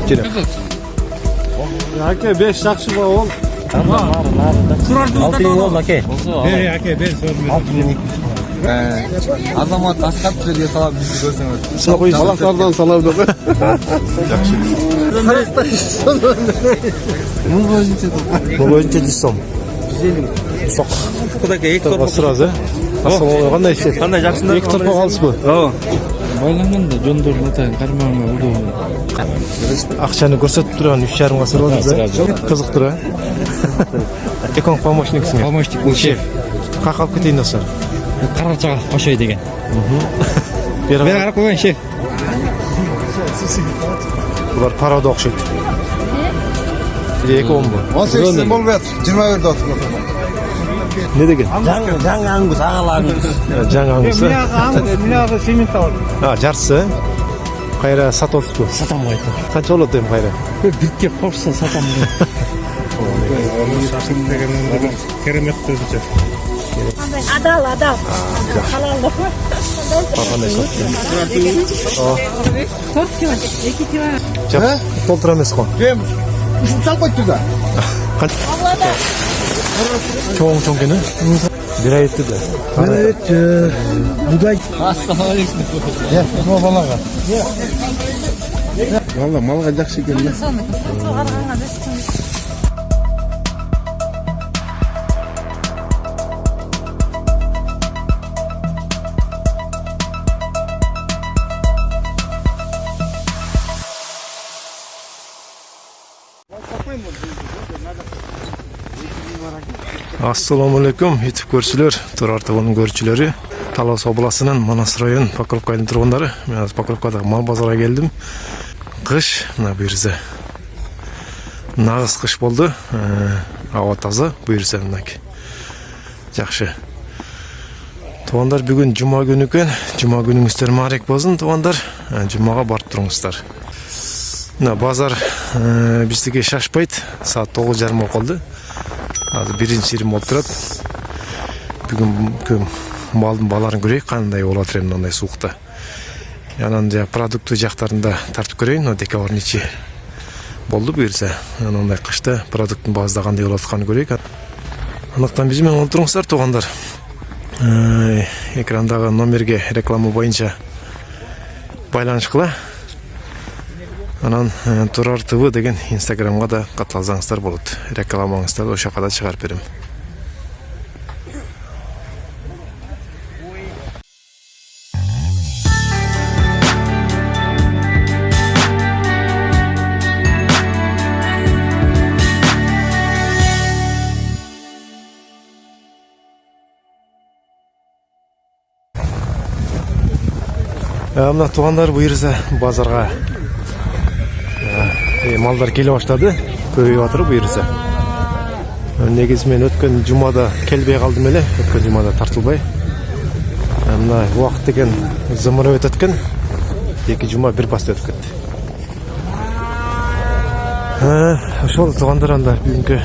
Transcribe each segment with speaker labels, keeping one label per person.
Speaker 1: Kire.
Speaker 2: Aka 5 yaxshi bor ol.
Speaker 3: Altın oldu aka.
Speaker 2: Aka ben sormayman.
Speaker 4: Azamat Asqat sizga salom bizni ko'rsangiz.
Speaker 1: Sana qo'yish.
Speaker 2: Alaqlardan salom dedi.
Speaker 4: Bu bo'yicha
Speaker 1: Bu bo'yicha 100 so'm. Soq.
Speaker 3: Kudaka ilk
Speaker 1: To'g'ri surazi. Assalomu alaykum. Qanday ishlar?
Speaker 3: Qanday yaxshilar?
Speaker 1: Ikki to'rtmoq olisizmi?
Speaker 3: Ha.
Speaker 2: Baylanganda jondo'rlatan qarmag'ini urdim.
Speaker 1: Aqchani ko'rsatib turgan 3,5 ga so'radingiz. Qiziqtir ha. Ekon помощниксиңер.
Speaker 3: Помощник bu şef.
Speaker 1: Qaqab ketayın dostlar.
Speaker 3: Qarorchaga qo'shay degan.
Speaker 1: Beri
Speaker 3: Beri qarab qo'ygan şef.
Speaker 1: Bular paroda o'xshaydi. Ekon bu.
Speaker 4: 18 so'm bo'lib yotdi. 21 da otib.
Speaker 1: Ne degan?
Speaker 3: Jangangiz, ağalarınız.
Speaker 1: Жаңаңызы.
Speaker 2: Miyag'i sement oldi.
Speaker 1: Ha, jarsi. Qayra satotsizmi?
Speaker 3: Satamaydi.
Speaker 1: Qancha oladi ham qayra?
Speaker 3: Bitga qo'shsa satamaydi.
Speaker 2: Keramet o'zicha.
Speaker 5: Adal. Halal.
Speaker 1: Qanday sotdi?
Speaker 5: To'rt
Speaker 1: Ha? To'ltiramiz qo'y.
Speaker 4: Kim? Sal qo'ydi-da.
Speaker 1: Cho'ng kuni. Bir aytdi-da.
Speaker 2: Buday.
Speaker 4: Assalomu alaykum.
Speaker 2: Ya, bu balaga. Valla malga yaxshi keldi.
Speaker 1: Assalomu alaykum YouTube ko'ruvchilar, Turar TV'ning ko'ruvchilari, Talos oblasının Manas rayon Pokrovka turg'unlari. Men hozir Pokrovkada mal bozoriga keldim. Qish, mana bu yerda. Nag'ız qish bo'ldi. Havo toza, bu yerda minaki. Yaxshi. Tuğanlar bugün Cuma günü ekan. Cuma gününgizlar muborak bo'lsin, tuğanlar. Jumaga borib turingizlar. Bozor bizdeki şaşpayt. Saat 9:30 oldu. Hozir birinchi yerim bo'lib turadi. Bugun ko'm malдың баларын көрейік, qanday bo'lib o'tiradi bunday suuqda. Yanında produktu jaqlarında tartib ko'rayын, dekavarnichi bo'ldi bu yerda. Bunday qishda produktning bazida qanday bo'lib o'tganini ko'raylik. Aniqdan bizмен o'tirіңіздер, туғандар. Ekranдағы номерге реклама бойынша байланыш қыла. Анан Турар ТВ деген Instagramга да катталсаңыздар болот. Рекламаңыздарды ошо жакка да чыгарып берем. Мына туғандар bu yerде базарға малдар келе баштады, көбейіп жатыр bu yerде. Негізі мен өткен жұмада келбей қалдым еле, өткен жұмада тартылбай. Мына уақыт деген зымыры өтіп кеткен. Екі жұма бір басты өтіп кетті. Ошол туғандар анда бүгінгі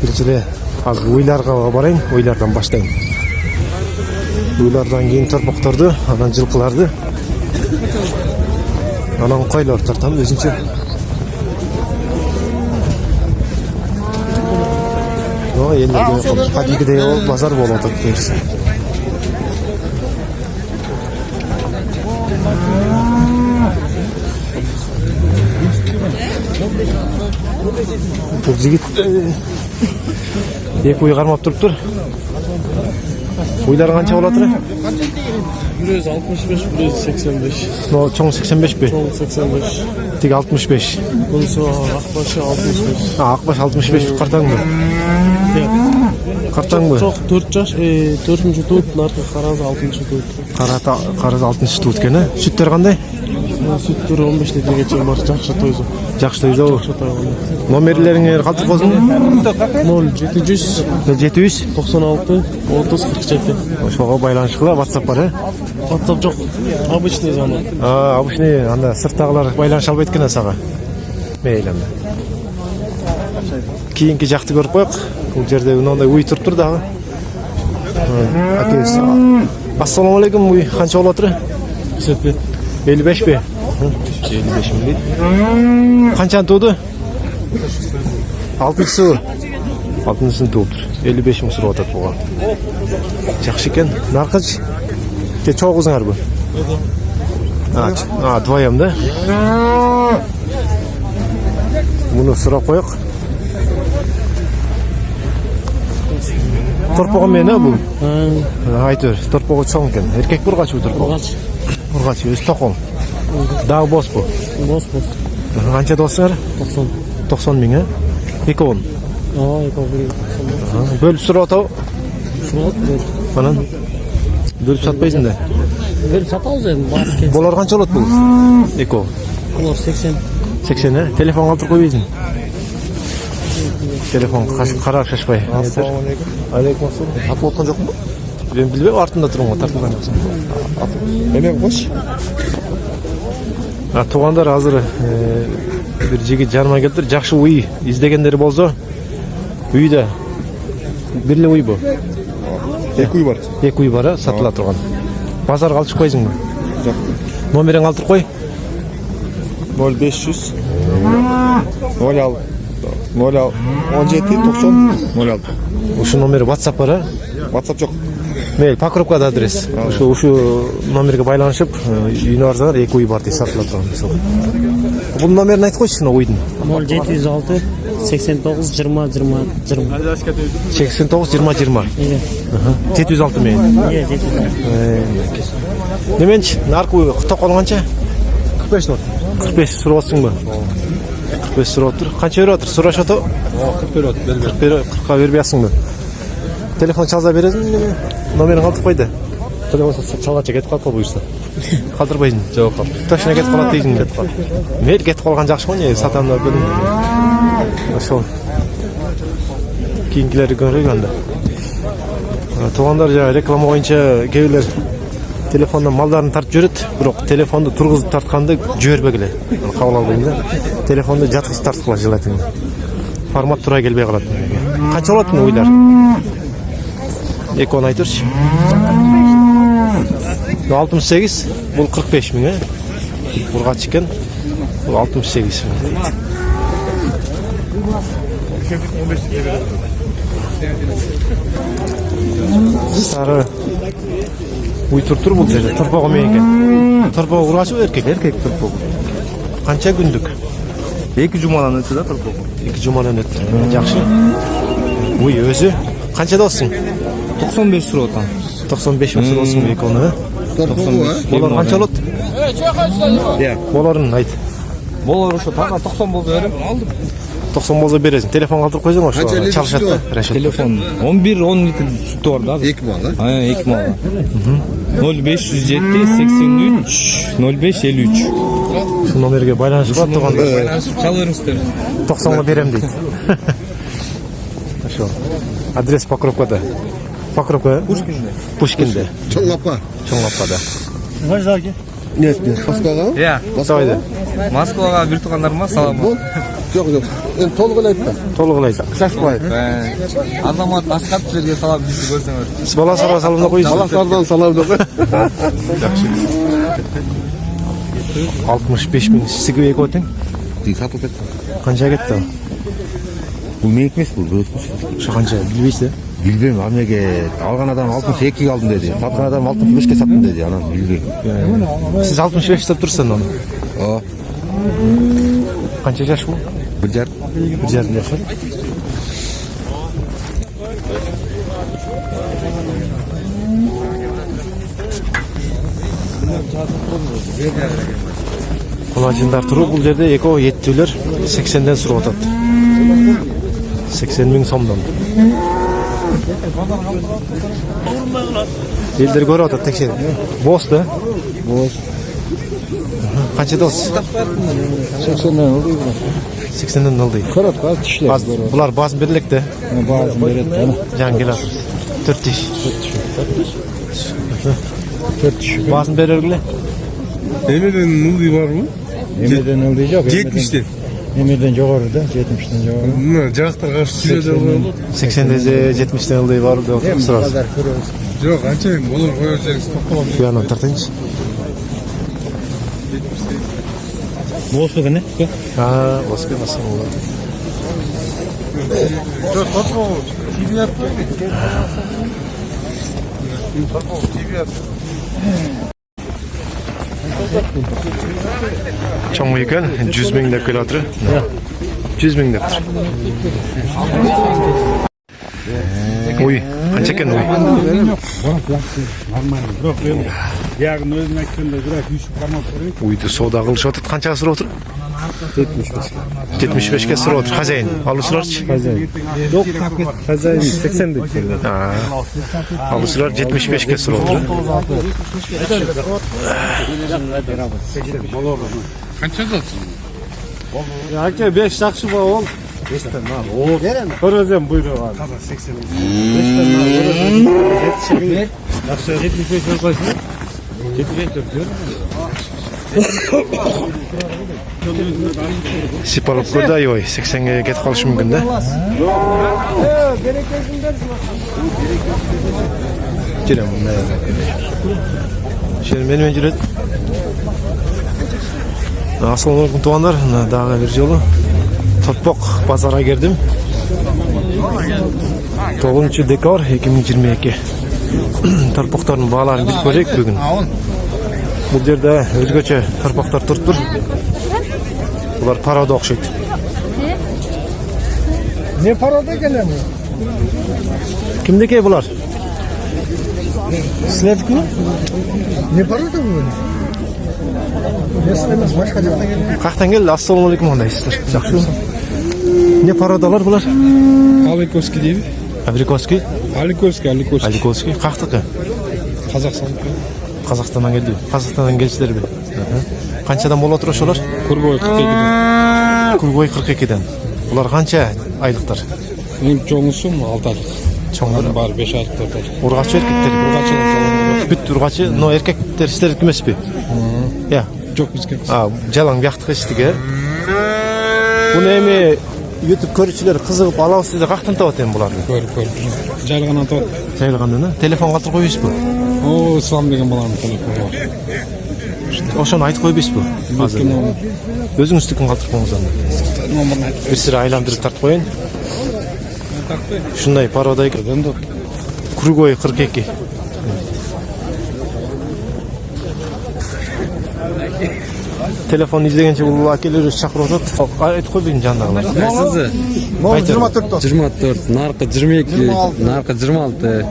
Speaker 1: біріншіле аз ойларға барайын, ойлардан баштайын. Ойлардан кейін торпақтарды, анан жылқыларды, анан қойлар тартам өзінше. Енді қадегідей базар болып отыр берсі. Бұл жігіт екі ой қармап тұрып тұр. Oylar qancha bo'lar?
Speaker 2: 165, 185.
Speaker 1: No, çoğun 85 mi?
Speaker 2: Çoğun 85.
Speaker 1: Tek 65.
Speaker 2: Bunun akbaşı 65.
Speaker 1: Ha, akbaş 65 kartan mı? Kartan mı?
Speaker 2: Çok 4 yaş, 4. tuğutlar, karaz 6. tuğut.
Speaker 1: Karaz 6. tuğut gene. Sütler qanday?
Speaker 2: Süttür 15 litre geçen var, жақсы toyzu.
Speaker 1: Жақсы toyzu o. Номерлеріңер қалдық болсын?
Speaker 2: 0700
Speaker 1: 700
Speaker 2: 96 30 47.
Speaker 1: Ошоға байланышқыла, WhatsApp бар,
Speaker 2: WhatsApp жоқ, обычный звонок.
Speaker 1: Обычный, анда сырттағылар байланыш албайт екен саға. Мейлі анда. Кейінгі жақты көріп қойық. Бұл жерде мынандай үй тұрып тұр дағы. Ассаламу алейкум, үй қанша болып отыр?
Speaker 2: 55.
Speaker 1: 55 бе? 55 ming deydi. Qanchani tug'di? 6-si. 6-sini tug'di. 55 ming so'rayotadi buga. Yaxshi ekan. Narxi cho'q o'zinglar bu. Ha, vdвоем-da. Buni so'rab qo'yaq. Torpog'i meni bu. Aytır, torpog'i cho'ng ekan. Erkak burg'ach bu torpog'. Burg'ach, o'zi to'qol. Dağ bos bu.
Speaker 2: Bos.
Speaker 1: Qancha do'stlar?
Speaker 2: 90.
Speaker 1: 90 ming, ha? Ekon. Bölüp so'ratav. Mana bölüp satmaysın-da.
Speaker 2: Bölüp satamiz endi, bas kelsa.
Speaker 1: Bular qancha oladi bu? Eko.
Speaker 2: Bular 80.
Speaker 1: 80, ha? Telefon qoldirib qo'yingizmi? Telefon qarab şaşpay. Aleyküm assalam. Atып отқан жоқ mu? Ben bilmem, артында тұрмын, тартылған жоқсың. Hemen koş. Туғандар азыр bir жігіт жаныма келдір, жақсы үй іздегендері болса, үйде бірлі үй бұл.
Speaker 6: Екі үй бар.
Speaker 1: Екі үй бар, сатыла тұрған. Базарға алып шықпайсың ба?
Speaker 6: Жоқ.
Speaker 1: Номерін алдырып қой.
Speaker 6: 0500 06 17 90 06.
Speaker 1: Uşu номері WhatsApp бар, а?
Speaker 6: WhatsApp жоқ.
Speaker 1: Мейл, Покровкада адрес. Ушу номерге байланышып, үйіне барсаңар, екі үй бар дейді, сатыла тұрған. Бұл номерін айтып қойшы, ойдың.
Speaker 2: 0706 89 20 20 20.
Speaker 1: 89 20 20.
Speaker 2: Iya.
Speaker 1: 706 мен.
Speaker 2: Iya, 706.
Speaker 1: Неменші, нарқы тоқол қанша? 45 тұр. 45 сұрап отырсың ба? 45 сұрап отыр. Қанша беріп отыр? Сұрашы отыр? 40 беріп. 40-қа бербейсің ба? Телефон çalsa бересің? Номерін қалтып қойды. Телефон çalғанша кетіп қалып қой бұйырса. Қалдырбайсың? Жоқ. Точно кетіп қалады дейсің. Мейл кетіп қалған жақсы ғой, не сатамда бөлім. Ошол. Кейінгілері көрейік анда. Туғандар жаңа реклама бойынша кейбіреулер telefondan mallarını tartıp жүреді, бірақ telefonda тұрғызып тартқанды жібербегіле. Қабыл албайын да. Telefonda жатқызып тартып қалады желательно. Формат тура келбей қалады. Қанша олатын ойлар? Екон айтыршы. 68, бұл 45 мың, Бурға чекен, бұл 68 мың. Сары uy turtur bu жерде. Turpog'i men ekan. Turpog'i urg'achi erkak?
Speaker 6: Erkek turpog'i.
Speaker 1: Qancha kunlik?
Speaker 6: 2 jumadan o'tdi da turpog'i.
Speaker 1: 2 jumadan o'tdi. Yaxshi. Uy o'zi qanchada olsin?
Speaker 6: 95 so'rab o'tan.
Speaker 1: 95 ming olsin ekoni.
Speaker 6: Turpog'i.
Speaker 1: Bolar qancha oladi?
Speaker 6: Ya.
Speaker 1: Bolarini ayt.
Speaker 6: Bolar o'sha tana 90 bo'lsa berib oldim.
Speaker 1: 90 bo'lsa berasың. Telefon qoldirib qo'ysang o'sha chalishadi.
Speaker 3: Telefon 11-10 litr sütü var da.
Speaker 6: 2 mal.
Speaker 3: Ha, 2 mal. 0507 83 05 53.
Speaker 1: Şu nomerге байланышып атқанда
Speaker 3: Çalırızdır.
Speaker 1: 90'ға берем дейді. Ошо. Адрес Покровкада. Покровка? Пушкинде.
Speaker 6: Чоңапа.
Speaker 1: Чоңапада.
Speaker 6: Нет. Москваға?
Speaker 3: Ya.
Speaker 1: Сойды.
Speaker 3: Moskvaga bir tuğanlarıma salam.
Speaker 6: Жоқ. Енді толығын айтты.
Speaker 1: Толығын айтсақ.
Speaker 6: Шашпай.
Speaker 4: Азамат Асқат сіздерге салам бізді көрсеңіз.
Speaker 1: Сіз баласарға салымда қойыңыз.
Speaker 6: Баласардан салам деп.
Speaker 1: 65 мың сізге екі отын.
Speaker 6: Сатылып кетті.
Speaker 1: Қанша кетті?
Speaker 6: Бұл менікі емес, бұл өзіміз.
Speaker 1: Шы қанша білбейсіз?
Speaker 6: Bilmem, amnege algan adam 62 aldın dedi. Satkan adam 65'e sattın dedi. Anam bilmem.
Speaker 1: Siz 65 tutup dursan onu.
Speaker 6: O.
Speaker 1: Qancha yaş bu?
Speaker 6: Bir jar.
Speaker 1: Bir jarım yaşı. Kulacınlar turu bu yerde eko yettüler 80'den sürü otadı. 80 bin somdan. Elleri görüyor otadı tek şey. Boş da. Boş. Qancha do'st?
Speaker 2: 80'den oldu.
Speaker 1: 80'den oldu.
Speaker 2: Ko'rib qol tishlar.
Speaker 1: Bular bazı birlikte.
Speaker 2: Bazı beradi.
Speaker 1: Jan kelasiz. 4 ish.
Speaker 2: 4 tish.
Speaker 1: Bazı berergile.
Speaker 7: Emir'den nuldi var mı?
Speaker 2: Emirden oldu yok.
Speaker 7: 70'ten.
Speaker 2: Emirden yukarıda, 70'den yukarı.
Speaker 7: Bunlar cağızlar karşı sürede var mı?
Speaker 1: 80'de 70'den oldu var da sırası.
Speaker 7: Yok ançayım olur koyacaksın.
Speaker 1: Şu yandan tartınız.
Speaker 3: Болсо экен э?
Speaker 1: Басқа басқа болады. Чоң екен, 100 мың деп келе жатыр. 100 мың деп. Ой, қанша екен ой?
Speaker 7: Яғни өзің айтқандай бірақ үйшіп қармап көрейік.
Speaker 1: Ойды сода қылыш отыр. Қанша сұрап отыр? 75-ке сұрап отыр. Хозяин, алушыларчы?
Speaker 2: Yok Kazayın 80 деп келді.
Speaker 1: Алушылар 75-ке сұрап отыр.
Speaker 7: Қанша жатсың?
Speaker 2: Aka 5 жақсы ба ол? 5-тен ал. О, көрөзем бұйрығы. Қазір 80. 5-тен ал. Жетшігін. Жақсы 75 болып қойсын. 75 деп жүр.
Speaker 1: Сипалып көрді ай 80-ге кетіп қалышы мүмкін да? Жүрем мұнда Шерім менімен жүреді. Ассалаумағалейкум туғандар, дағы бір жолы Торпоқ базарға келдім. 9 декабр 2022. Торпоқтардың бағаларын біліп көрейік бүгін. Бұл жерде өзгөчө торпоқтар тұрып тұр. Бұлар парада оқшайды.
Speaker 2: Ne parada gelen mi?
Speaker 1: Kimdeki бұлар?
Speaker 2: Sizlerki mi? Ne parada bu? Ne istemez başka жақта geldi.
Speaker 1: Қақтан келді? Ассалаумағалейкум қандайсыздар? Жақсы. Не парадалар бұлар?
Speaker 7: Аликовский дейді.
Speaker 1: Абрикоский?
Speaker 7: Аликовский.
Speaker 1: Қақтықы? Қазақстаннан келді. Қазақстаннан келшілер бе? Қаншадан бола тұр ошолар?
Speaker 7: Курбой 42-ден.
Speaker 1: Курбой 42-ден. Бұлар қанша айлықтар?
Speaker 7: Ең чоңысы 6 айлық.
Speaker 1: Чоңдар
Speaker 7: бар 5 айлық 4 айлық.
Speaker 1: Ургачы эркектер. Бүт ургачы, но эркектер истердик эмес бе? Я.
Speaker 7: Жоқ бізге.
Speaker 1: Жалаң бияқтық иштиге. Бұны эми YouTube көрүүчүлөр кызыгып алабыз десе кактан табат эми буларды?
Speaker 7: Көріп. Жайлығанан табат.
Speaker 1: Жайлыгандана телефон калтырып койбойсузбу?
Speaker 7: О, Ислам деген баланың телефоны бар.
Speaker 1: Ошону айтып койбойсузбу? Азыр. Өзүңүздүкүн калтырып коюңуз анда.
Speaker 7: Номерін айтып.
Speaker 1: Бир сыра айландырып тартып коеюн. Ушундай пародай Кругой 42. Telefon izleyince bu akeler çakır otur. Ayet koy benim candağlar.
Speaker 3: Sizi? 24, narkı 22, narkı 26.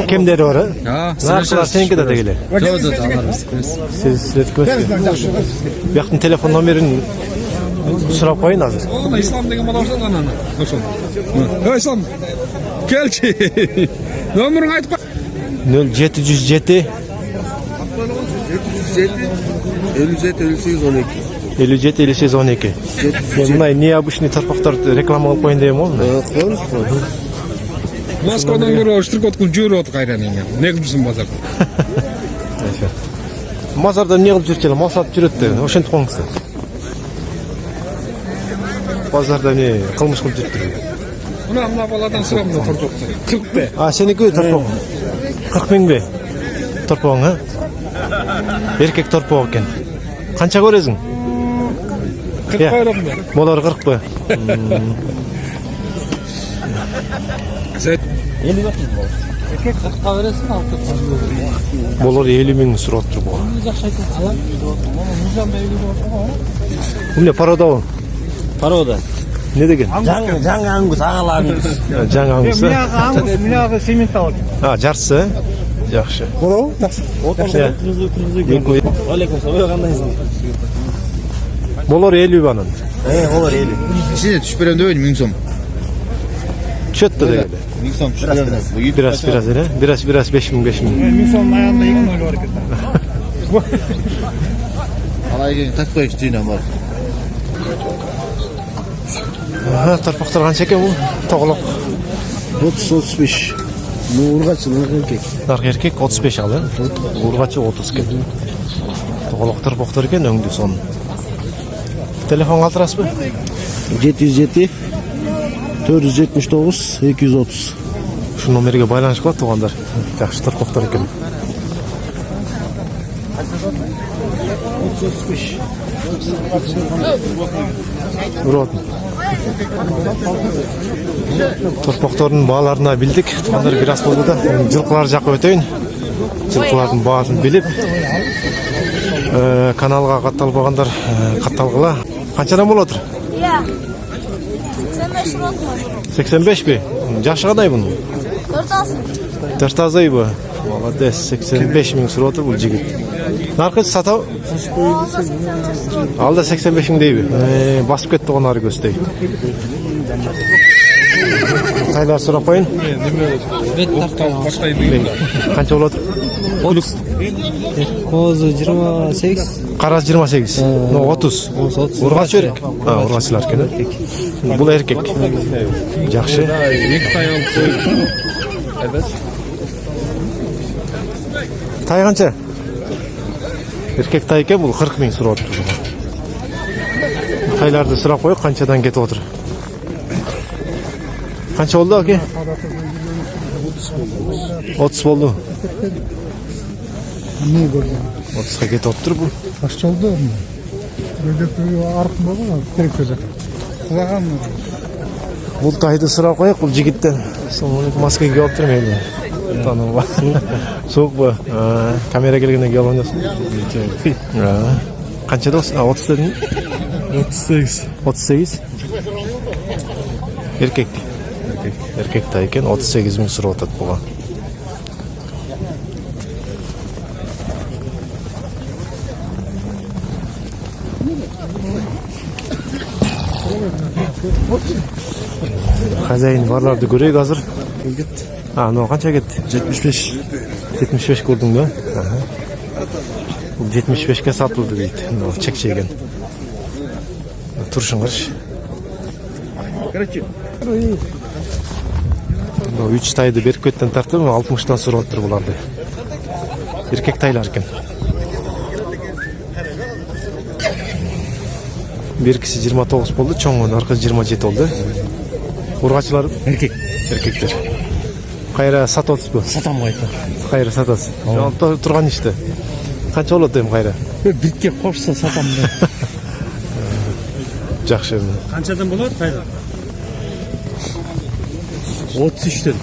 Speaker 1: Kimleri var?
Speaker 3: Ha,
Speaker 1: Narkılar seninki de değil.
Speaker 3: Çoğu da alırız.
Speaker 1: Siz etmezsiniz. Yakın telefon numarini sırap koyun hazır.
Speaker 7: Oğlum İslam деген бала olsa lan ana. Olsun. Hey İslam. Gelçi. Nömrünü aytıp koy.
Speaker 1: 0707 57 58 12. Bunlar niye обычный tarpaklar reklam alıp koyun diyeyim oğlum?
Speaker 7: Moskvadan görüyor, Ştırkotkul жүріп отыр қайран ең. Не қылып жүрсің базарда?
Speaker 1: Mazarda ne kılıp жүрчелер? Мал сатып жүрөт де. Ошентип коюңуздар. Bazarda ne kılmış kılıp жүрүптүр?
Speaker 7: Мына баладан сұрап мына торпоқты. 40 бе?
Speaker 1: Seniki torpok. 40 bin be. Torpoğun ha? Erkek torpoğu eken. Kança görezin?
Speaker 7: 40 koyalım ben.
Speaker 1: Bolar 40 be.
Speaker 2: Erkek 40'a veresin altı.
Speaker 1: Bolar 50 bin suratır bu. Bu ne parada o?
Speaker 2: Parada.
Speaker 1: Ne degen?
Speaker 2: Жаңаңыз ағаларыңыз.
Speaker 1: Жаңаңыз.
Speaker 2: Мына семент алып.
Speaker 1: Жарсы. Жақшы.
Speaker 2: Боло? Жақсы. Алейкум салам. Кандайсың?
Speaker 1: Bolar 50 банан.
Speaker 2: Олар 50.
Speaker 6: Сине түшүп берем деп едім 1000 сом.
Speaker 1: Çöttü de geldi.
Speaker 6: 1000 сом түшүп берем.
Speaker 1: Biraz öyle. Biraz 5000.
Speaker 2: Мен сон аягында 2 0 бар экен.
Speaker 6: Алай келin тартып коюш түйүнөн бар.
Speaker 1: Tarpaklar kança eken bu? Toğluk.
Speaker 2: 30-35. Bu urgaçı erkek.
Speaker 1: Nark erkek 35 alı. Urgaçı 30 ken. Toğluk tarpaklar eken öngdü son. Telefon kaltıras mı?
Speaker 2: 707 479 230.
Speaker 1: Şu numaraya bağlanış kılat toğanlar. Yaxşı tarpaklar eken. Urotun. Torpaqtorun bağlarına bildik. Tuğanlar biraz oldu da жылқылар жаққа өтейін. Жылқылардың бағасын біліп, каналға қатталбағандар қатталғыла. Қаншадан болып отыр?
Speaker 5: Иә. 85 рот mu?
Speaker 1: 85 бе? Жашы қадай бұның?
Speaker 5: 4
Speaker 1: азай bu. Молодец, 85 мың сұрап отыр бұл жігіт. Нарқыз сатау? Алда 85 мың дейбі. Басып кетті оған ары көстей. Тайлар сұрап қойын. Қанша болып отыр?
Speaker 3: Qo'zi 28.
Speaker 1: Қараз 28. 30. Ұрғач өрік? Ұрғачылар екен. Бұл еркек. Жақшы. Тай қанша? Еркек тай екен, бұл 40 мың сұрап отыр. Тайларды сұрап қойып, қаншадан кетіп отыр? Қанша болды әке? 30 болды. 30'a кетіп отыр бұл.
Speaker 2: Қашты oldu mu? Böyle arqın болды ма? Керек көзі. Құлаған mı?
Speaker 1: Бұл тайды сұрап қойып, бұл жігіттен. Маска киіп алып тұрмын енді. Тануға. Суық ба? Камера келгенде киіп алғандасың? Қаншада осы? 30 дедің?
Speaker 2: 38.
Speaker 1: 38? Еркек. Еркек тай екен, 38 мың сұрап отады бұға. Хозяин барларды көрейік азыр. Мынау қанша кетті?
Speaker 2: 75.
Speaker 1: 75 көрдің бе? 75-ке сатылды дейді. Чек-чеген. Тұршын қырш. 3 тайды беріп көттен тартып, 60-тан сұрап отыр бұларды. Еркек тайлар екен. Беркісі 29 болды, чоңғын арқыз 27 олды. Ұрғачылар еркектер. Қайра сат отыз бұл?
Speaker 2: Сатам қайта.
Speaker 1: Қайра сатасы. Тұрған ішті. Қанша олады дейм қайра?
Speaker 2: Бітке қошса сатам.
Speaker 1: Жақшы.
Speaker 2: Қаншадан болады қайда? 33'ten.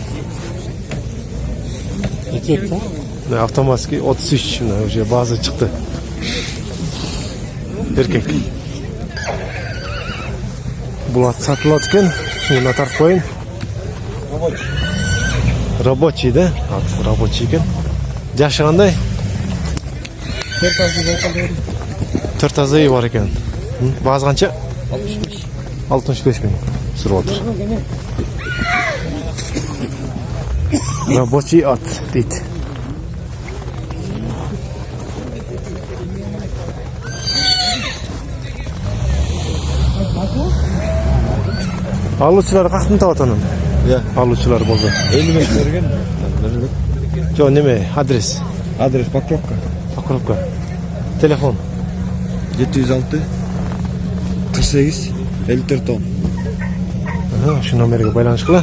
Speaker 2: Erkek mi?
Speaker 1: Автоматский 33. Уже bazı çıktı. Erkek. Bulat satıladı ekan. Şuna tartib qo'ying. Рабочий да? Рабочий ekan. Yaşı qanday? 4 azay var ekan. Bazı qancha? 65 ming surib o'tir. Рабочий at deydi. Aluvchilar qaqtini topadi ana.
Speaker 6: Ya.
Speaker 1: Aluvchilar bo'ldi.
Speaker 6: 55 bergan.
Speaker 1: Yo, nima? Adres.
Speaker 6: Adres Покровка.
Speaker 1: Покровка. Telefon.
Speaker 6: 706 48 54 10.
Speaker 1: Şu nomerga байланыш qila.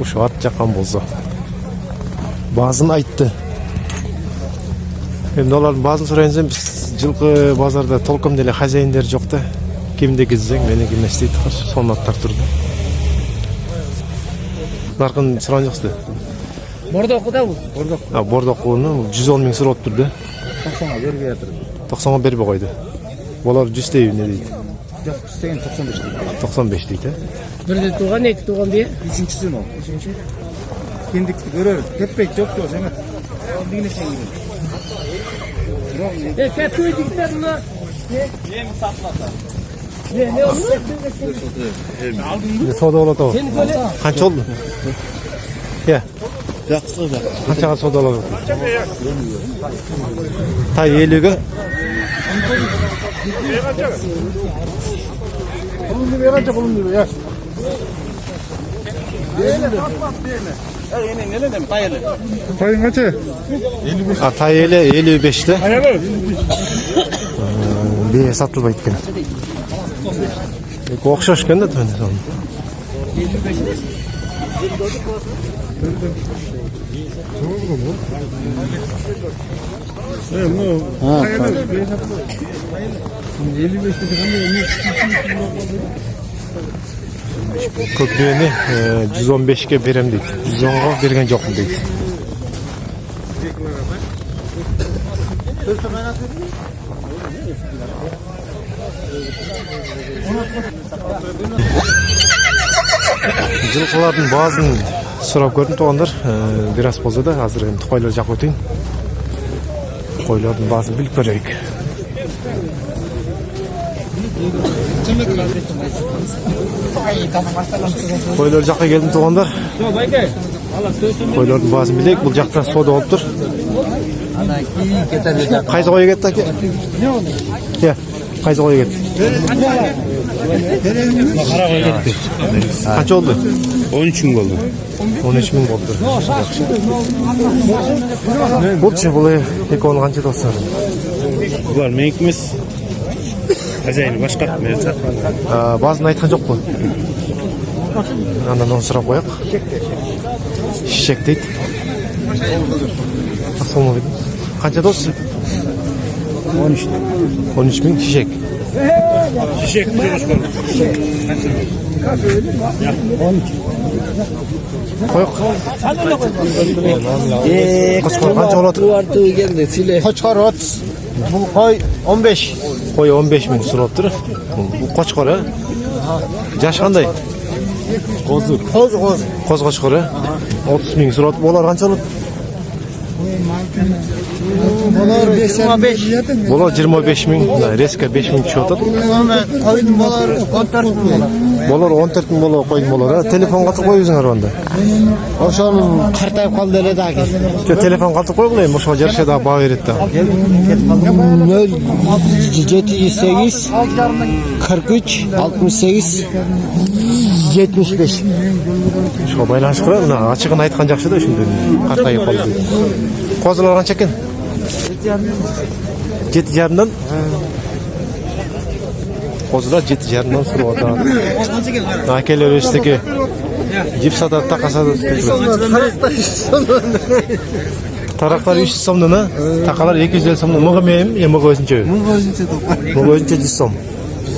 Speaker 1: O'sha at jaqqan bo'lsa. Ba'zini aytdi. Endi ularning ba'zini so'rayinsa, biz жылқы bozorda толком деле хозяиндер жоqda. Kimde gizseng, meniki emas deydi. Sonatlar turdi. Narxın sıran yoqdi.
Speaker 5: Bordoqda bu.
Speaker 1: Bordoqni 110 ming so'rab turdi.
Speaker 6: 90'a berib yatır.
Speaker 1: 90'a berib qo'ydi. Bolar 100 deydi, ne deydi?
Speaker 6: Yo'q, 95 deydi.
Speaker 1: 95 deydi.
Speaker 5: Birde tuğan, iki tuğan diye.
Speaker 6: Üçüncüsü o. Üçüncü. Kendikti görür. Tepek çok çok hemen. Bir ne şey gibi.
Speaker 5: Kötü ödükler mi? Yem saplasa. Ne oldu?
Speaker 1: Ne soda oldu o? Kaç oldu? Ya. Kaça soda oldu? Ta yeliğe.
Speaker 2: Bulundu ya. Koyun kaçı?
Speaker 1: Atayeli 55'te. Bir satılmayı etkili. Okşaş kendi de bende sanırım. Köpeğini 115'e berem deydi. 110'a bergen jokmун deydi. Жылкылардын баазын сурап көрдүм туугандар. Бир аз болсо да азыр эми койлор жакып өтөйүн. Койлордун баазын билип көрөйүк. Koylar жаққа келдім туғандар. Koylarдың баазын білейік. Бұл жақта сода болып тұр. Қайсы қойы кетті әке? Қайсы қойы кетті? Қара қойы кетті. Қанша oldu?
Speaker 2: 13 мың болды.
Speaker 1: 13 мың болды. Бұл ше, бұл екі оны қанша достар?
Speaker 2: Бұлар менік емес. Хозяйны башқа берді.
Speaker 1: Баазын айтқан жоқ қой. Андан оны сұрап қояқ. Шишек дейді. Асылмы бейді. Қанша дос? 13 мың шишек.
Speaker 2: Шишек тұрғыш болды.
Speaker 1: Қояқ. Қошқар қанша олатыр?
Speaker 3: Қошқар 30. Бұл қой 15.
Speaker 1: Қой 15 мың сұрап тұр. Бұл қошқар, ә? Жаш қандай?
Speaker 3: Qo'z.
Speaker 1: Qo'z qo'shqori 30 ming so'rab, bolar qancha oladi?
Speaker 3: Bolar 25.
Speaker 1: Bolar 25 ming, reska 5 ming tushyapti.
Speaker 3: Qo'ydim bolar 14 ming.
Speaker 1: Bolar 14 ming bolar qo'ydim bolar. Telefon qatib qo'yingizlar onda.
Speaker 3: O'shani qartayib qoldi aka.
Speaker 1: Telefon qatib qo'yinglar, o'sha jarishda baho beradi.
Speaker 3: 078 43 68 75.
Speaker 1: Shu байланыш qilib, ochiqini aytgan yaxshi-da shunda. Qartayib qoldi. Qo'zilar qancha ekan? 7,5 dan. Qo'zilar 7,5 dan so'rayapti. Akalar eshdagi jipsada taqasada. Taraqlar 300 so'mdan, taqalar 250 so'mdan. Mug'im, mug'i o'zincha. Mug'i o'zincha 100 so'm.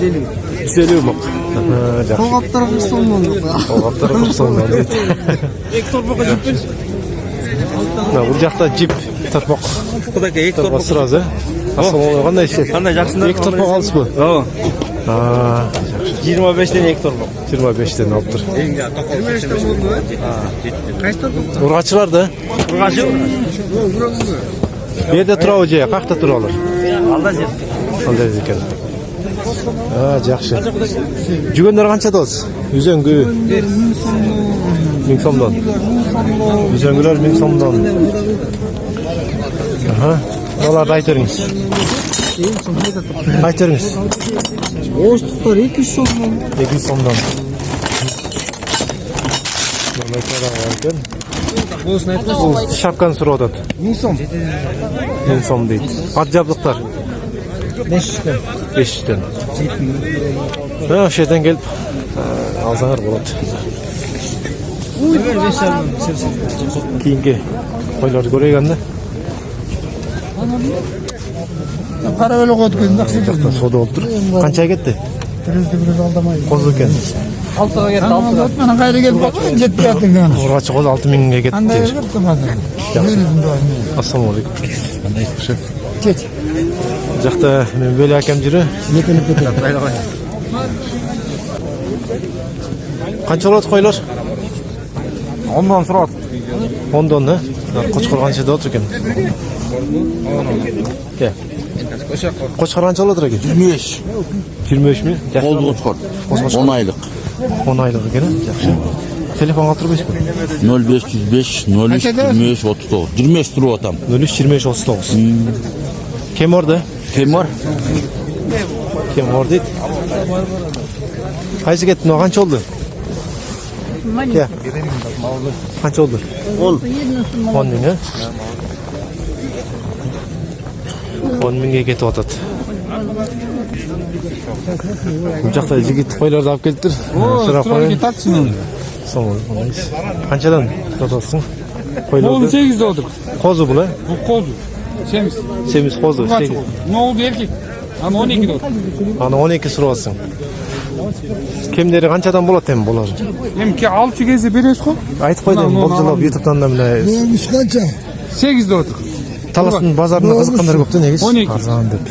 Speaker 1: 150 mug'.
Speaker 3: Qo'g'aptar 100 so'm bo'ldi.
Speaker 1: Qo'g'aptar 100 so'mdan. Bu жақта jip tarpoq.
Speaker 4: Құдайка екі
Speaker 1: Tarpoq сразу. Ассалаумағалейкум. Қандай ішесіз?
Speaker 4: Қандай жақсыңдар?
Speaker 1: Екі тарпоq алсыз ба?
Speaker 4: 25-тен екі торпақ.
Speaker 1: 25-тен алып тұр. Ұрғачылар да?
Speaker 4: Ұрғашы?
Speaker 1: Берде тұра өже, қақта тұра алыр?
Speaker 4: Алда жер.
Speaker 1: Алда екен. Жақшы. Жүгендер қанша дос? Үзеңгі? 1000 сомдан. Үзеңгілер 1000 сомдан. Оларды айтеріңіз. Айтеріңіз.
Speaker 3: Оштықтар 200 сомдан.
Speaker 1: 200 сомдан. Шапканы сұрап отады.
Speaker 3: 1000 сом.
Speaker 1: 1000 сом дейді. Ат жабдықтар?
Speaker 3: 500'den.
Speaker 1: 500'den. Шетен келіп алсаңар болады. Кейінгі қойларды көрейік анда.
Speaker 3: Para öyle koyduk.
Speaker 1: Жақта сода болып тұр. Қанша кетті?
Speaker 3: Biraz aldamay.
Speaker 1: Қозы екен.
Speaker 3: 6'ga geldi. 6'ga. Bana gayrı gelip bakmayın. Ciddi yaptın yani.
Speaker 1: Ұрғачы қозы 6 мыңға кетті.
Speaker 3: Anda yaptım hazır.
Speaker 1: Ассалаумағалейкум.
Speaker 3: Geç.
Speaker 1: Жақта мен бөлі әкем жүрі.
Speaker 3: Yetenip yetenip.
Speaker 1: Қанша болады қойлар?
Speaker 2: 10-дан сұрады.
Speaker 1: 10'dan ne? Qo'chqor qancha da o'tirgan? Qo'chqor qancha oladir aka?
Speaker 6: 25.
Speaker 1: 25 mi?
Speaker 6: Qo'z qo'chqor. 10 oylik.
Speaker 1: 10 oylik ekan, yaxshi. Telefon qoldirmaysizmi?
Speaker 6: 0505 03 25 39. 25 turib otam.
Speaker 1: 03 25 39. Kim orada?
Speaker 6: Kim bor?
Speaker 1: Kim bor deydi? Qaysi ketdi? Qancha oldi? Ya. Qancha oldi? 10 ming, ha? 10 mingga ketyapti. Bu yoqda yigit qo'ylarni olib keltir. So'rab qo'ying. Qanchadan sotasan? Qo'ylarni
Speaker 2: 18'de olduk.
Speaker 1: qo'zi bular.
Speaker 2: Bu qo'zu.
Speaker 7: Semiz.
Speaker 1: Semiz qo'zi.
Speaker 7: Kaç oldu? Ne oldu erkek? Ama 12 oldu.
Speaker 1: Ana 12 surasın. Kemderi qanchadan bo'ladi endi bular?
Speaker 7: Hem ki 6 gezi beresiz koy.
Speaker 1: Aytib qo'ydim, boljo'lab YouTube'dan da mine
Speaker 3: Neymiş kança?
Speaker 7: 8 de otur.
Speaker 1: Talas'ın bazarına qiziqqanlar ko'pda nega?
Speaker 7: 12.
Speaker 1: Arzon deb.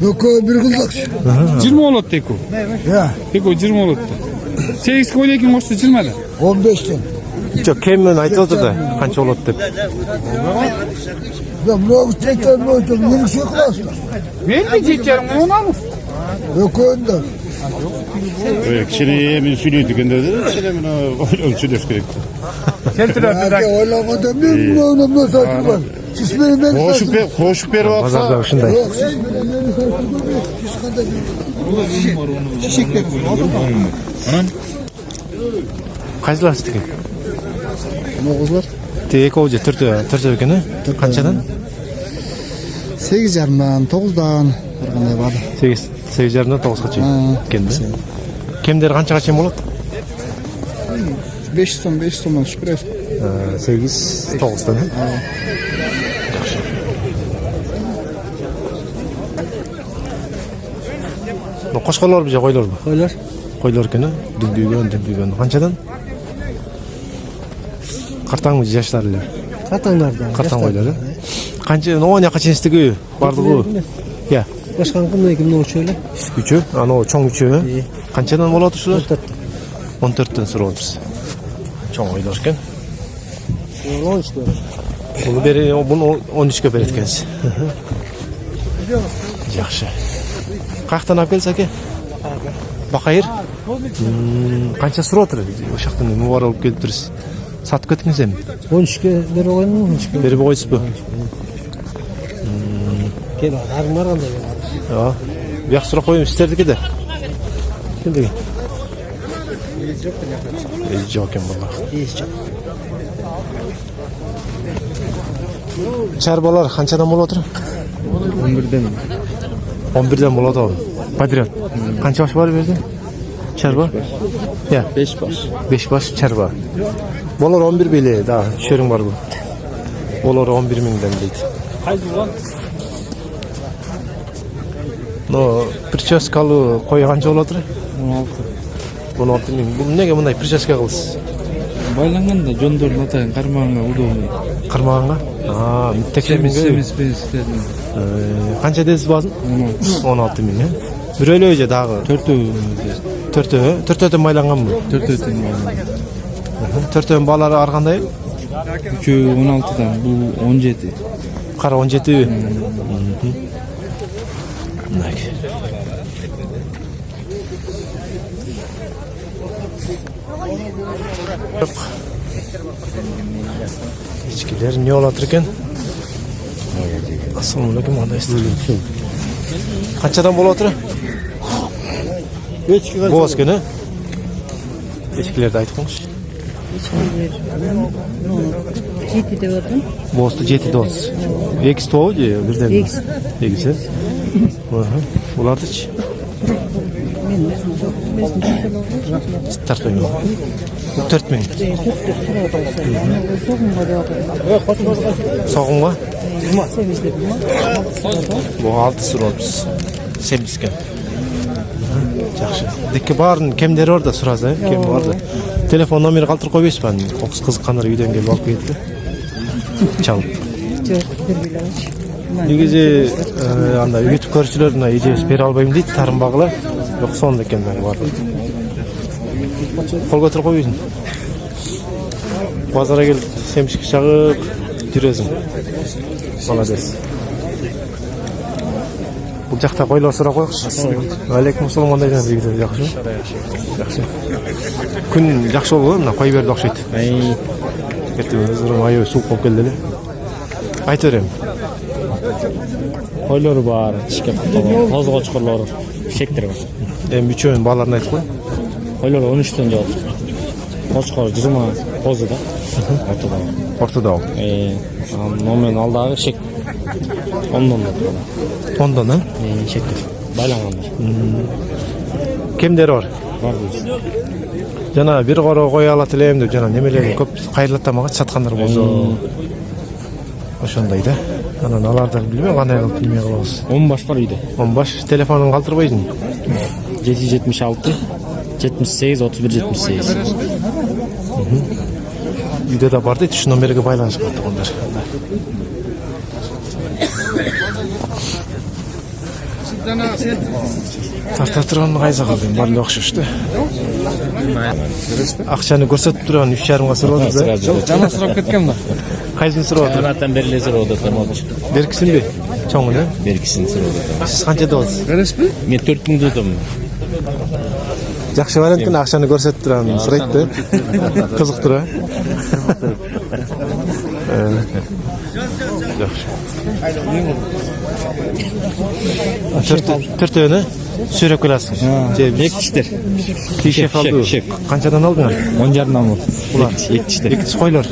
Speaker 3: Yok bir kızak.
Speaker 7: 20 oldu tek o.
Speaker 3: Ya
Speaker 7: Tek o 20 oldu. 8 koy lekin olsa 20 da.
Speaker 3: 15'ten.
Speaker 1: Yo'q, kemini aytib o'tirdi, qancha bo'ladi deb.
Speaker 3: Ya bu çekten bu çekten. Yeni şey kılasın.
Speaker 7: Ben de geçerim onu alır.
Speaker 3: Yok önden.
Speaker 8: Kişiliğe bir sülüydü gönderdi. Kişiliğe bir sülüş gerekti.
Speaker 7: Keltiler bir
Speaker 3: Ya
Speaker 7: dakika.
Speaker 3: oylamadan bir oynamda saçı var. Siz benim beni saçı.
Speaker 8: Hoş bir vaksa.
Speaker 1: Bazarda shunday.
Speaker 3: Yok siz benim beni saçı var. Siz kadar
Speaker 1: Qaysilar sizga?
Speaker 3: Moğuzlar.
Speaker 1: Tek ovji turtib ekan. Qanchadan?
Speaker 3: 8'dan 9'dan qanday var?
Speaker 1: 8.5dan 9gacha endi. Kemderi qanchagacha bo'ladi?
Speaker 3: 5 son şükür.
Speaker 1: 8 9dan. Bu qo'shqonlar bir qo'ylar bu. Qo'ylar ekan. Dündüygan. Qanchadan? Qartangmi yoshlarlar?
Speaker 2: Qatanlardan.
Speaker 1: Qartang qo'ylari. Qancha 10 yaqacha istigi bardi-ku. Ya.
Speaker 2: Başkan kimde uçuyorlar?
Speaker 1: Üçü, ana o çoğ üçü. Qanchadan bo'ladi shular? 14dan so'rayapmiz. Çoğ o'ylarkan.
Speaker 2: 13 diyor.
Speaker 1: Bunu beri bunu 13 ga beretkansiz. Yaxshi. Qayerdan olib kelsa aka? Baqayir. Qancha so'rayapti? O'sha yoqdan muvar olib kelib tursiz. Satib ketdingizmi?
Speaker 2: 13'e bir oyun mu? 13'e.
Speaker 1: Berib qo'ysiz bu.
Speaker 2: Gel arım var anda ya.
Speaker 1: Ya. Bir yoq so'rab qo'yim isterdik-da. Kim degan? Jokim bo'ldi. Charbalar qanchadan bo'ladi?
Speaker 2: 11'den.
Speaker 1: 11dan bo'ladi abi. Padriyat. Qancha bosh bor berdi? Charba? Ya,
Speaker 2: 5 baş.
Speaker 1: 5 bosh charba. Bolar 11 beli, da, sho'ring bor bu. Bolar 11 mingdan deydi.
Speaker 7: Haydi lan.
Speaker 1: No, prichaskalı qo'y qancha bo'ladi? 16 ming. Bu nega bunday prichaska qilsiz?
Speaker 9: Байланганда жондордун атайын кармагanga удобный.
Speaker 1: Qarmag'anga? Ha, teklemingga. Qancha deysiz bozin? 16 ming. Bir o'ylayja dag'i. 4 maylanganmi? 4 balari har qanday?
Speaker 9: Üçü 16'dan, bu 17.
Speaker 1: Qara 17. İçkiler ne olatırken? Assalomu alaykum, qandaysizlar? Qanchadan bo'latır?
Speaker 2: 3 kilo.
Speaker 1: Bo'zkini. İçkilerdi aytib qo'yish.
Speaker 10: Жеті деп отырмын.
Speaker 1: Bo'zdi 7 doz. X to birden. X. Ulardichi?
Speaker 10: Мен өзім
Speaker 1: Tartmayman. 4 ming. So'g'imga? Bu 6 so'rabsiz. Semizga. Yaxshi. Dikki barini kimdir orada so'rasan, kim borda. Telefon nomeri qoldirib qo'yasiz ben. Qiziqqanlar uydan kelib olib ketdi. Çal. Негизи анда YouTube көрүүчүлөрүнө идея бере албайм дейт, тарым багыла. Жок сонда экен мен бар. Кол көтөрүп койбойсуң. Базарга келип, семишке чагып жүрөсүң. Молодец. Бул жакта койлор сурап коёкчу. Алейкум ассалам, кандай жана жакшымы? Жакшы. Күн жакшы болду, мына кой берди окшойт. Ертең айы суук болуп келди эле. Айта берем.
Speaker 2: Koyları var, çiçek kutu, toz koçkurları, şektir var.
Speaker 1: Üçüğün bağlarını aytıp koy.
Speaker 2: Koyları 13'ten yok. Koçkur 20 tozu da. Ortada var.
Speaker 1: Ortada o.
Speaker 2: Nomen aldığı şek. Ondan da.
Speaker 1: Ondan ha?
Speaker 2: Şektir. Baylanganlar.
Speaker 1: Kimleri var?
Speaker 2: Var biz.
Speaker 1: Jana bir qora qo'ya ala tilayım deb jana nemelerni ko'p qayrilib tamaga satqanlar bo'lsa. O'shandayda. Анан аларды билбейм, кандай кылып билмей калабыз.
Speaker 9: 10 баш бар үйдө.
Speaker 1: 10 баш телефонун калтырбайсың.
Speaker 9: 776 78 31 78.
Speaker 1: Үйдө да бар дейт, ушу номерге байланышкан тургандар. Тарта турган кайсы калды? Бар эле окшош да. Акчаны көрсөтүп турган 3,5 сурап атат.
Speaker 9: Жана сурап кеткен да.
Speaker 1: Кайсын сурап атат?
Speaker 9: Анатан бериле сурап атат.
Speaker 1: Беркисинби? Чоңун,
Speaker 9: Беркисин сурап атат.
Speaker 1: Сиз канча дебасыз?
Speaker 9: Мен 4000 дедим.
Speaker 1: Жакшы вариант экен, акчаны көрсөтүп турган сурайт да. Кызыктыруу. Төртөөнү сүйрөп келасың.
Speaker 9: Бекчиштер.
Speaker 1: Шеф алды.
Speaker 9: Шеф.
Speaker 1: Канчадан алдың?
Speaker 9: 10 жарымдан болды.
Speaker 1: Улар
Speaker 9: Бекчиштер.
Speaker 1: Бекчиш койлор.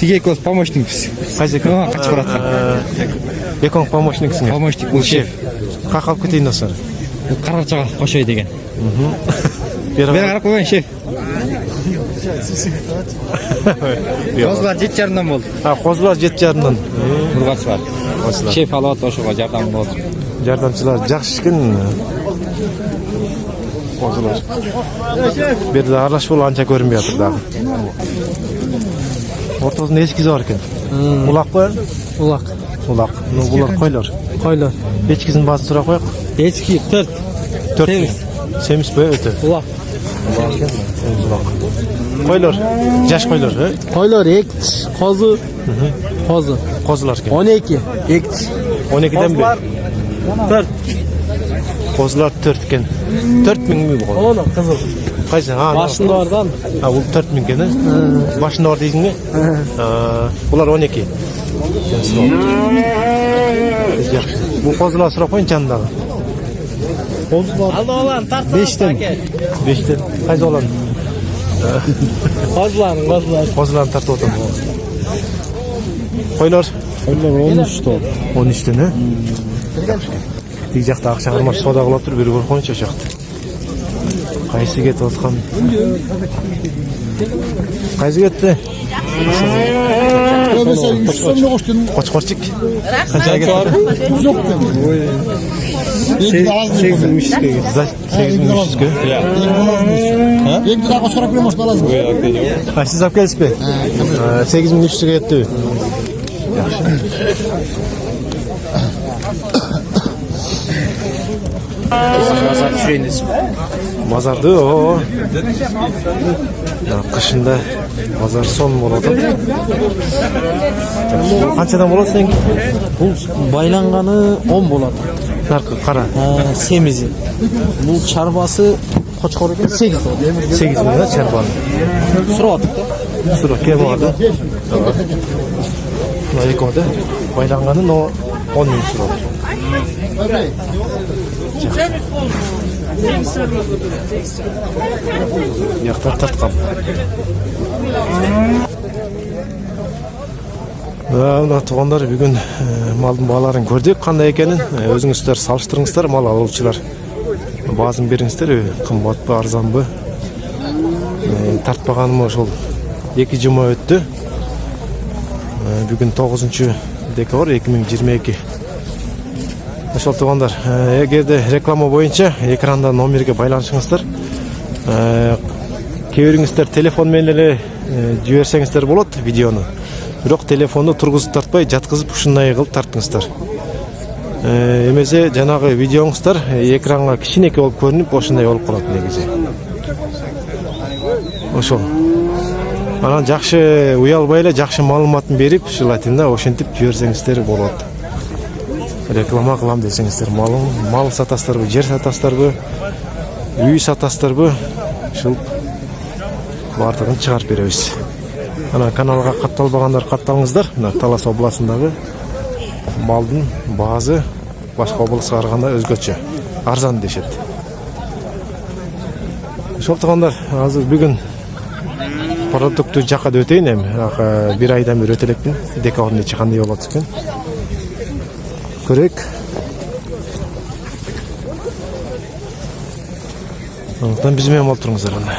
Speaker 9: Тиге экөөбүз помощникпиз.
Speaker 1: Кайсы экен?
Speaker 9: Качып барат.
Speaker 1: Экөөң помощниксиң.
Speaker 9: Помощник бул шеф.
Speaker 1: Как алып кетейин достор?
Speaker 9: Карачага кошой деген.
Speaker 1: Бери
Speaker 9: Бери карап койгон шеф. Козулар 7 жарымдан болды.
Speaker 1: Козулар 7 жарымдан.
Speaker 9: Бургач бар. Шеф алып ошого жардам болду.
Speaker 1: Жардамчылар жакшы экен. Козулар. Бу жерде аралашып анча көрүнбөй атыр дагы. Ортосунда эчкизи бар экен. Улак кой?
Speaker 3: Улак.
Speaker 1: Улак. Ну булар койлор.
Speaker 3: Койлор.
Speaker 1: Эчкисин баасы сурап коек.
Speaker 3: Эчки 4.
Speaker 1: 4. Семизби өтө?
Speaker 3: Улак.
Speaker 1: Койлор. Жаш койлор,
Speaker 3: Койлор 2, козу. Козу.
Speaker 1: Козулар экен.
Speaker 3: 12. 2.
Speaker 1: 12ден бе?
Speaker 3: 4.
Speaker 1: Козулар 4 экен. 4000 бу козу.
Speaker 3: Оно кызыл.
Speaker 1: Кайсы?
Speaker 3: Башында бардан.
Speaker 1: Бул 4000 экен, Башында бар дейсиңби? Булар 12. Бул козулар сурап коюн жанындагы.
Speaker 3: Козулар. Алдан тарта. 5тен.
Speaker 1: 5тен. Кайсы olan?
Speaker 3: Козулар.
Speaker 1: Козуларын тартып отам. Койлор?
Speaker 3: Койлор 13тен.
Speaker 1: 13тен, Тиги жакта акча кармаш соода кылып туруп, бери көрүп коюнчу жакта. Кайсы кетип аткан? Кайсы кетти? Кочкорчик. Канча кетти?
Speaker 3: Жок.
Speaker 1: 8300 8300.
Speaker 3: Эки да кошкорап бермеш баласы.
Speaker 1: Siz alып келесизби? 8300 кетти.
Speaker 9: Базар түшүрөйүн.
Speaker 1: Базарды кышында базар сон болот. Канчадан болот сен?
Speaker 3: Бул байланганы 10 болот.
Speaker 1: Наркы кара.
Speaker 3: Семизи. Бул чарбасы кочкор экен 8 болот.
Speaker 1: 8 миң чарбаны.
Speaker 3: Сурап атып.
Speaker 1: Сурап кем барды? Мына экөөдө байланганын 10 миң сурап. Яктар тарткан. Мына туугандар бүгүн малдын бааларын көрдүк, кандай экенин өзүңүздөр салыштырыңыздар, мал алуучулар. Баазын бериңиздер, кымбатпы, арзанбы? Тартпаганым ошол 2 жума өттү. Бүгүн 9-декабрь 2022. Ошол туугандар, эгерде реклама боюнча экранда номерге байланышыңыздар. Кээ бириңиздер телефон менен эле жиберсеңиздер болот видеону. Бирок телефонду тургузуп тартпай, жаткызып ушундай кылып тарттыңыздар. Эмесе жанагы видеоңуздар экранга кичинекей болуп көрүнүп, ошундай болуп калат негизи. Ошол. Анан жакшы уялбай эле жакшы маалыматын берип, ушулайтын да, ошентип жиберсеңиздер болот. Реклама кылам десеңиздер, мал сатасыздарбы, жер сатасыздарбы, үй сатасыздарбы, ушул бардыгын чыгарып беребиз. Ана каналга катталбагандар катталыңыздар. Мына Талас областындагы малдын баазы башка областка караганда өзгөчө, арзан дешет. Ошол туугандар, азыр бүгүн продуктту жакка өтөйүн эми. Бир айдан бери өтө элекмин. Декабрдын ичи кандай болот экен? Көрөйүк. Антан биз менен болуп туруңуздар анда.